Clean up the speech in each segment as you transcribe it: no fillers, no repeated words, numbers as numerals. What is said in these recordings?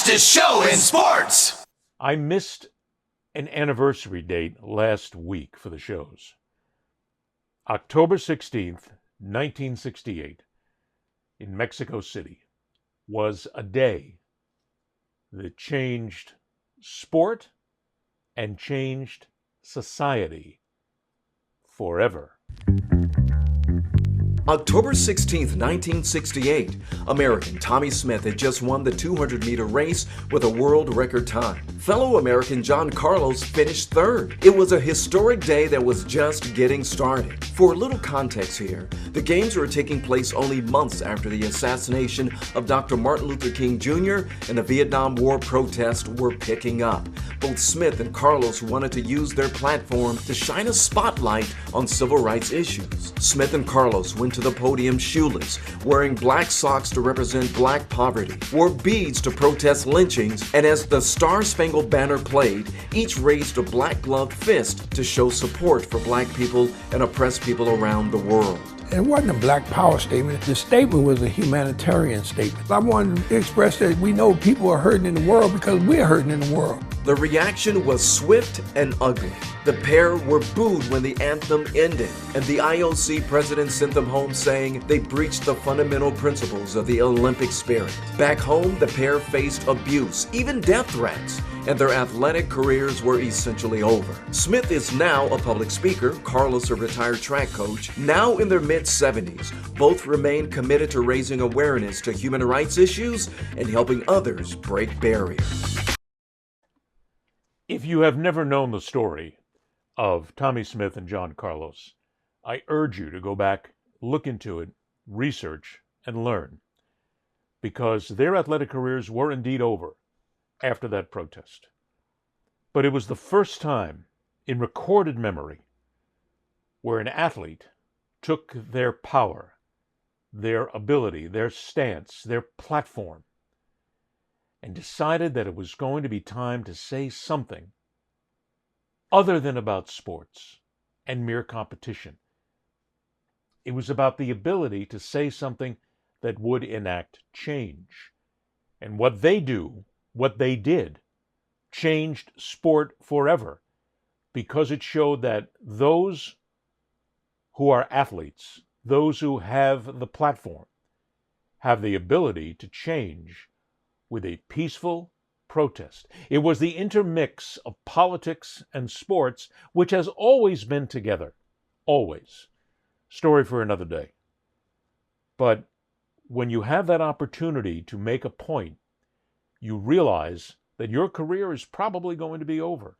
fastest show in sports. I missed an anniversary date last week for the shows. October 16th, 1968, in Mexico City, was a day that changed sport and changed society forever. October 16th, 1968, American Tommy Smith had just won the 200-meter race with a world record time. Fellow American John Carlos finished third. It was a historic day that was just getting started. For a little context here, the games were taking place only months after the assassination of Dr. Martin Luther King Jr. and the Vietnam War protests were picking up. Both Smith and Carlos wanted to use their platform to shine a spotlight on civil rights issues. Smith and Carlos went to the podium shoeless, wearing black socks to represent black poverty, wore beads to protest lynchings, and as the Star-Spangled Banner played, each raised a black-gloved fist to show support for black people and oppressed people around the world. It wasn't a black power statement. The statement was a humanitarian statement. I wanted to express that we know people are hurting in the world because we're hurting in the world. The reaction was swift and ugly. The pair were booed when the anthem ended, and the IOC president sent them home saying they breached the fundamental principles of the Olympic spirit. Back home, the pair faced abuse, even death threats, and their athletic careers were essentially over. Smith is now a public speaker, Carlos a retired track coach. Now in their mid-70s, both remain committed to raising awareness to human rights issues and helping others break barriers. If you have never known the story of Tommy Smith and John Carlos, I urge you to go back, look into it, research, and learn, because their athletic careers were indeed over after that protest. But it was the first time in recorded memory where an athlete took their power, their ability, their stance, their platform, and decided that it was going to be time to say something other than about sports and mere competition. It was about the ability to say something that would enact change. And what they did, changed sport forever, because it showed that those who are athletes, those who have the platform, have the ability to change with a peaceful protest. It was the intermix of politics and sports which has always been together. Always. Story for another day. But when you have that opportunity to make a point, you realize that your career is probably going to be over,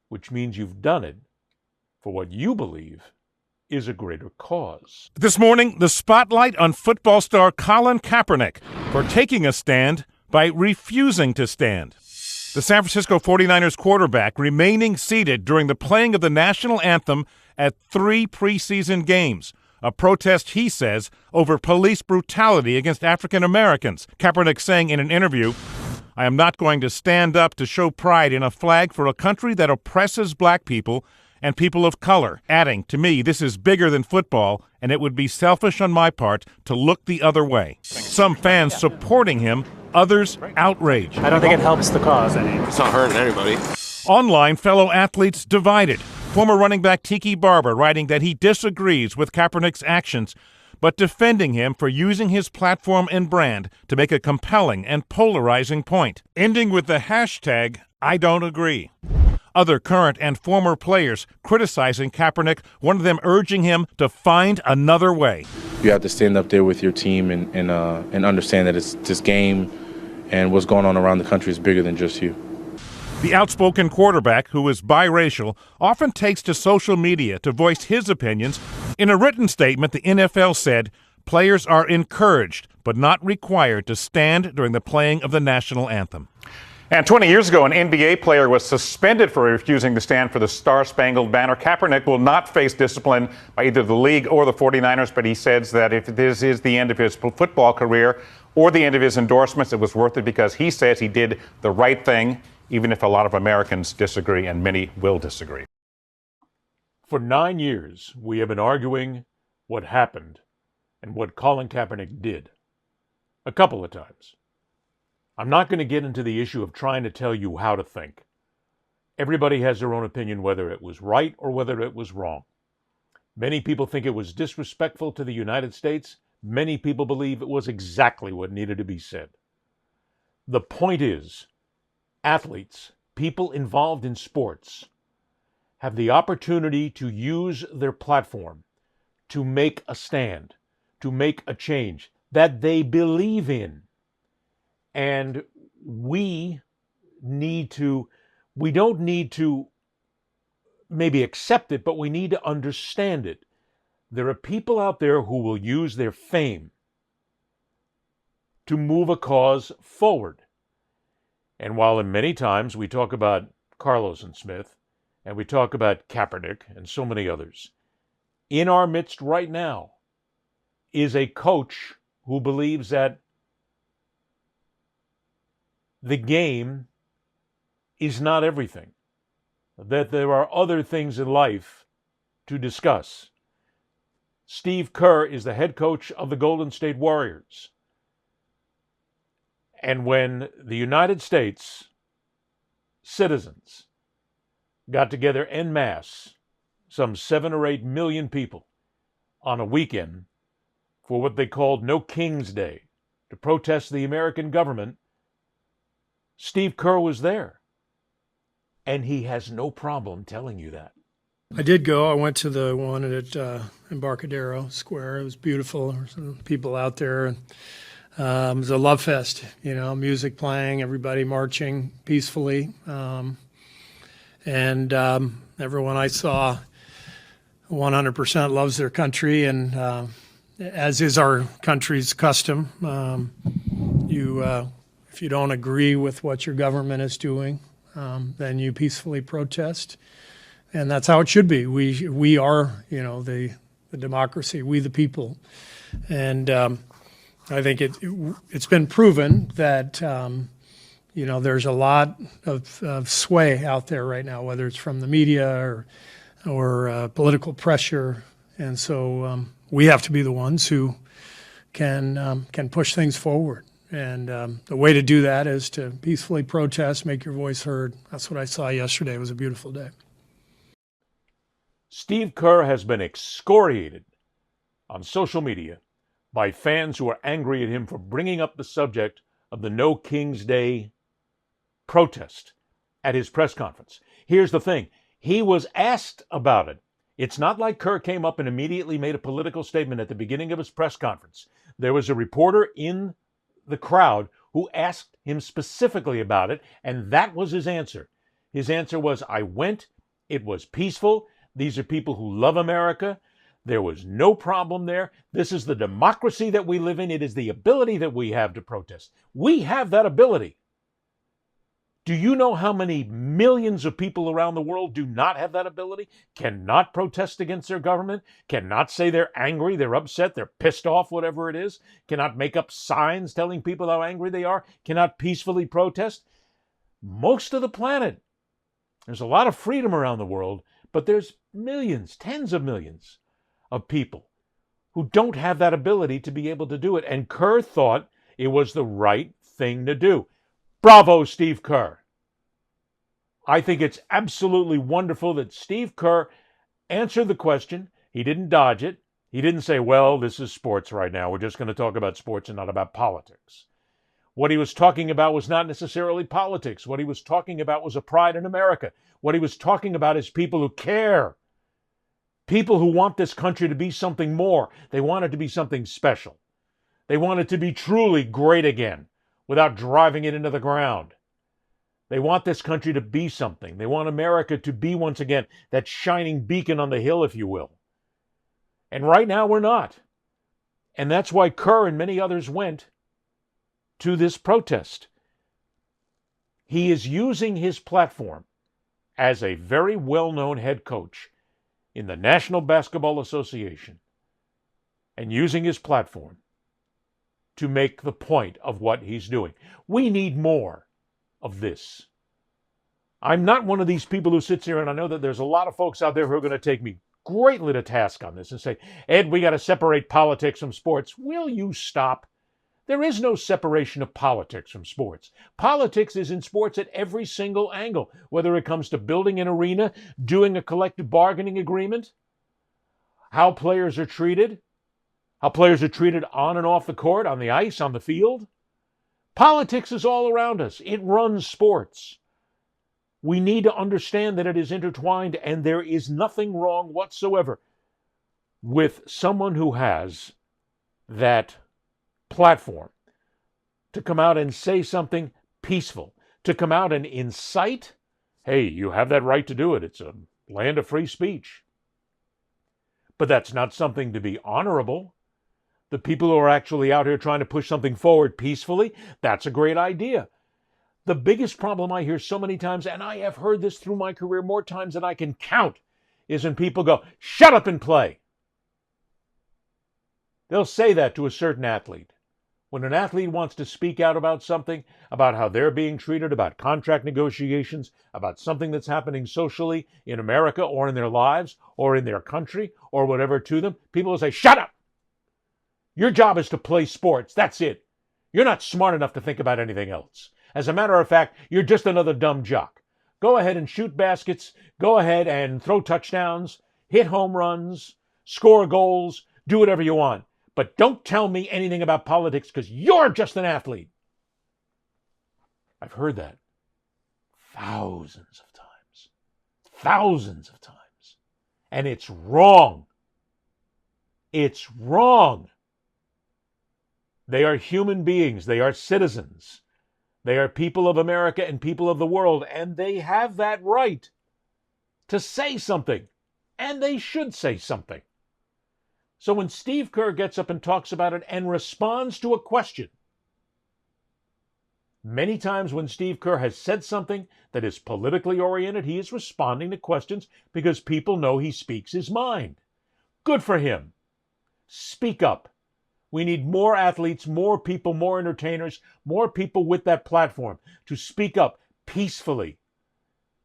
which means you've done it for what you believe is a greater cause. This morning, the spotlight on football star Colin Kaepernick for taking a stand by refusing to stand. The San Francisco 49ers quarterback remaining seated during the playing of the national anthem at 3 preseason games, a protest, he says, over police brutality against African Americans. Kaepernick saying in an interview, "I am not going to stand up to show pride in a flag for a country that oppresses black people and people of color," adding, "To me, this is bigger than football, and it would be selfish on my part to look the other way." Some fans supporting him, others outraged. I don't think it helps the cause any. It's not hurting anybody. Online, fellow athletes divided. Former running back Tiki Barber writing that he disagrees with Kaepernick's actions, but defending him for using his platform and brand to make a compelling and polarizing point, ending with the hashtag I don't agree. Other current and former players criticizing Kaepernick, one of them urging him to find another way. You have to stand up there with your team and understand that it's this game and what's going on around the country is bigger than just you. The outspoken quarterback, who is biracial, often takes to social media to voice his opinions. In a written statement, the NFL said, players are encouraged but not required to stand during the playing of the national anthem. And 20 years ago, an NBA player was suspended for refusing to stand for the Star-Spangled Banner. Kaepernick will not face discipline by either the league or the 49ers, but he says that if this is the end of his football career or the end of his endorsements, it was worth it because he says he did the right thing, even if a lot of Americans disagree, and many will disagree. For 9 years, we have been arguing what happened and what Colin Kaepernick did. A couple of times. I'm not going to get into the issue of trying to tell you how to think. Everybody has their own opinion whether it was right or whether it was wrong. Many people think it was disrespectful to the United States. Many people believe it was exactly what needed to be said. The point is, athletes, people involved in sports, have the opportunity to use their platform to make a stand, to make a change that they believe in. And we don't need to maybe accept it, but we need to understand it. There are people out there who will use their fame to move a cause forward. And while in many times we talk about Carlos and Smith, and we talk about Kaepernick and so many others, in our midst right now is a coach who believes that the game is not everything, that there are other things in life to discuss. Steve Kerr is the head coach of the Golden State Warriors. And when the United States citizens got together en masse, some 7 or 8 million people, on a weekend for what they called No King's Day, to protest the American government, Steve Kerr was there. And he has no problem telling you that. I did go. I went to the one at Embarcadero Square. It was beautiful. There were some people out there. And, it was a love fest, music playing, everybody marching peacefully. And everyone I saw 100% loves their country, and as is our country's custom, if you don't agree with what your government is doing, then you peacefully protest, and that's how it should be. We are, the democracy, we the people, and I think it's been proven that there's a lot of sway out there right now, whether it's from the media or political pressure, and so we have to be the ones who can push things forward. And the way to do that is to peacefully protest, make your voice heard. That's what I saw yesterday. It was a beautiful day. Steve Kerr has been excoriated on social media by fans who are angry at him for bringing up the subject of the No King's Day protest at his press conference. Here's the thing. He was asked about it. It's not like Kerr came up and immediately made a political statement at the beginning of his press conference. There was a reporter in the crowd who asked him specifically about it, and that was his answer. His answer was, I went, it was peaceful, these are people who love America, there was no problem there, this is the democracy that we live in, it is the ability that we have to protest. We have that ability. Do you know how many millions of people around the world do not have that ability, cannot protest against their government, cannot say they're angry, they're upset, they're pissed off, whatever it is, cannot make up signs telling people how angry they are, cannot peacefully protest? Most of the planet. There's a lot of freedom around the world, but there's millions, tens of millions of people who don't have that ability to be able to do it. And Kerr thought it was the right thing to do. Bravo, Steve Kerr. I think it's absolutely wonderful that Steve Kerr answered the question. He didn't dodge it. He didn't say, well, this is sports right now. We're just going to talk about sports and not about politics. What he was talking about was not necessarily politics. What he was talking about was a pride in America. What he was talking about is people who care. People who want this country to be something more. They want it to be something special. They want it to be truly great again, without driving it into the ground. They want this country to be something. They want America to be, once again, that shining beacon on the hill, if you will. And right now, we're not. And that's why Kerr and many others went to this protest. He is using his platform as a very well-known head coach in the National Basketball Association, and using his platform to make the point of what he's doing. We need more of this. I'm not one of these people who sits here, and I know that there's a lot of folks out there who are going to take me greatly to task on this and say, Ed, we got to separate politics from sports. Will you stop? There is no separation of politics from sports. Politics is in sports at every single angle, whether it comes to building an arena, doing a collective bargaining agreement, how players are treated on and off the court, on the ice, on the field. Politics is all around us. It runs sports. We need to understand that it is intertwined, and there is nothing wrong whatsoever with someone who has that platform to come out and say something peaceful, to come out and incite. Hey, you have that right to do it. It's a land of free speech. But that's not something to be honorable. The people who are actually out here trying to push something forward peacefully, that's a great idea. The biggest problem I hear so many times, and I have heard this through my career more times than I can count, is when people go, "Shut up and play." They'll say that to a certain athlete. When an athlete wants to speak out about something, about how they're being treated, about contract negotiations, about something that's happening socially in America or in their lives or in their country or whatever to them, people will say, "Shut up! Your job is to play sports. That's it. You're not smart enough to think about anything else. As a matter of fact, you're just another dumb jock. Go ahead and shoot baskets. Go ahead and throw touchdowns, hit home runs, score goals, do whatever you want. But don't tell me anything about politics because you're just an athlete." I've heard that thousands of times. Thousands of times. And it's wrong. It's wrong. They are human beings. They are citizens. They are people of America and people of the world, and they have that right to say something, and they should say something. So when Steve Kerr gets up and talks about it and responds to a question, many times when Steve Kerr has said something that is politically oriented, he is responding to questions because people know he speaks his mind. Good for him. Speak up. We need more athletes, more people, more entertainers, more people with that platform to speak up peacefully,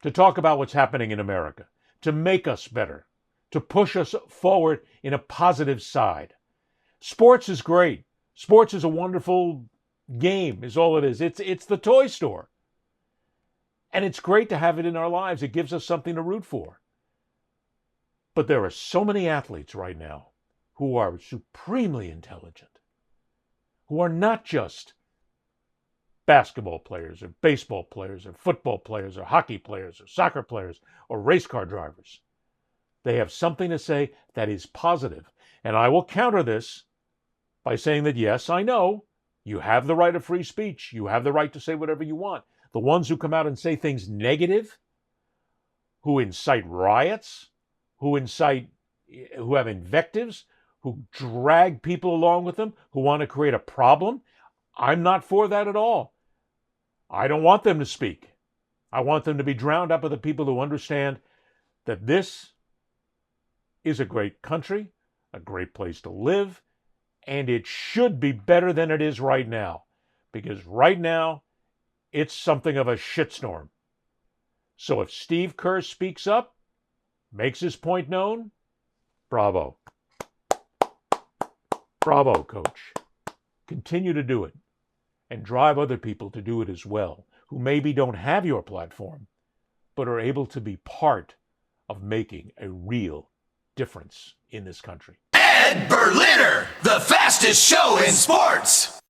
to talk about what's happening in America, to make us better, to push us forward in a positive side. Sports is great. Sports is a wonderful game, is all it is. It's the toy store. And it's great to have it in our lives. It gives us something to root for. But there are so many athletes right now who are supremely intelligent, who are not just basketball players or baseball players or football players or hockey players or soccer players or race car drivers. They have something to say that is positive. And I will counter this by saying that, yes, I know, you have the right of free speech. You have the right to say whatever you want. The ones who come out and say things negative, who incite riots, who have invectives, who drag people along with them, who want to create a problem, I'm not for that at all. I don't want them to speak. I want them to be drowned out by the people who understand that this is a great country, a great place to live, and it should be better than it is right now. Because right now, it's something of a shitstorm. So if Steve Kerr speaks up, makes his point known, bravo. Bravo, Coach. Continue to do it and drive other people to do it as well, who maybe don't have your platform, but are able to be part of making a real difference in this country. Ed Berliner, the fastest show in sports.